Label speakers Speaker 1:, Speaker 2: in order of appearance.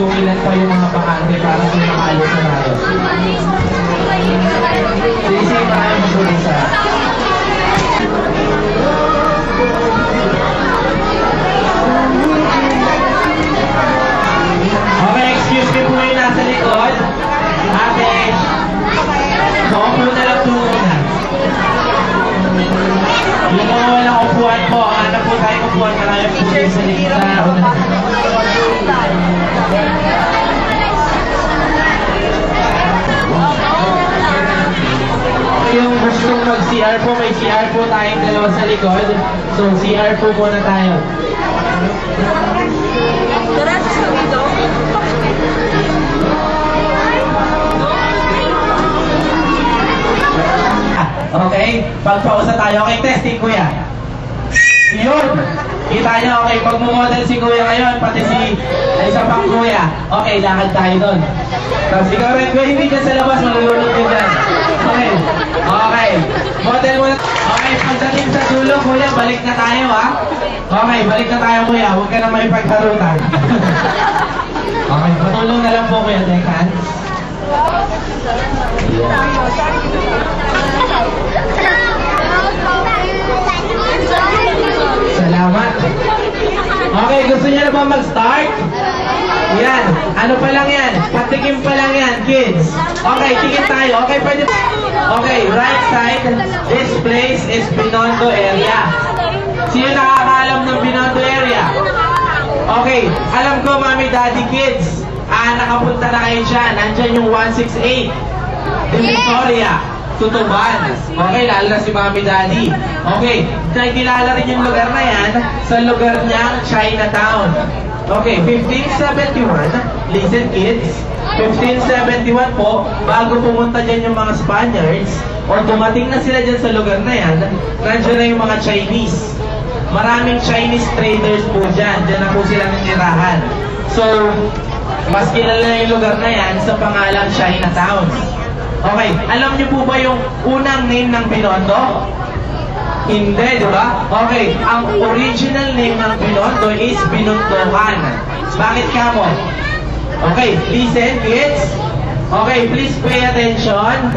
Speaker 1: kung ilan pa yung mga bakante para sa makaalis na tayo. Sisi, maraming masulisa. Okay, excuse me po yung nasa likod. Ate, maupo na lang po muna. Yung mga walang upuan po, hanap po tayo upuan, marami po kayo sa likod. Yung gustong mag-CR po, may CR po tayong dalawa sa likod. So, CR po muna tayo. Okay, pagpausa tayo. Okay, testing kuya. Yun! Kita nyo, okay, pag mumodel si kuya ngayon, pati si isa pang kuya. Okay, lakad tayo doon. Tapos ikaw rin, kuya, hindi dyan sa labas, malulunod din dyan. Okay, okay. Model muna. Okay, pagdating sa dulo, kuya, balik na tayo, ha? Okay, balik na tayo, kuya. Huwag ka na may pagharutan. Okay, patulong na lang po, kuya. Dekan. Salamat. Okay, gusto niyo na ba mag-start? Yan. Ano pa lang yan? Patikim pa lang yan, kids. Okay, tingin tayo. Okay, pwede. Okay, right side. This place is Binondo area. Sino nakakaalam ng Binondo area? Okay, alam ko, mami, daddy, kids. Nakapunta na kayo dyan. Nandyan yung 168. Divisoria. Tutuban. Okay, lalo na si Mami Daddy. Okay, kilala rin yung lugar na yan sa lugar niyang Chinatown. Okay, 1571. Listen kids. 1571 po, bago pumunta dyan yung mga Spaniards, or dumating na sila dyan sa lugar na yan, nandiyan na yung mga Chinese. Maraming Chinese traders po dyan. Dyan na po sila nanirahan. So, mas kilala na yung lugar na yan sa pangalang Chinatown. Okay, alam niyo po ba yung unang name ng Binondo? Hindi, di ba? Okay, ang original name ng Binondo is Binundohan. Bakit ka mo? Okay, listen kids. Okay, please pay attention.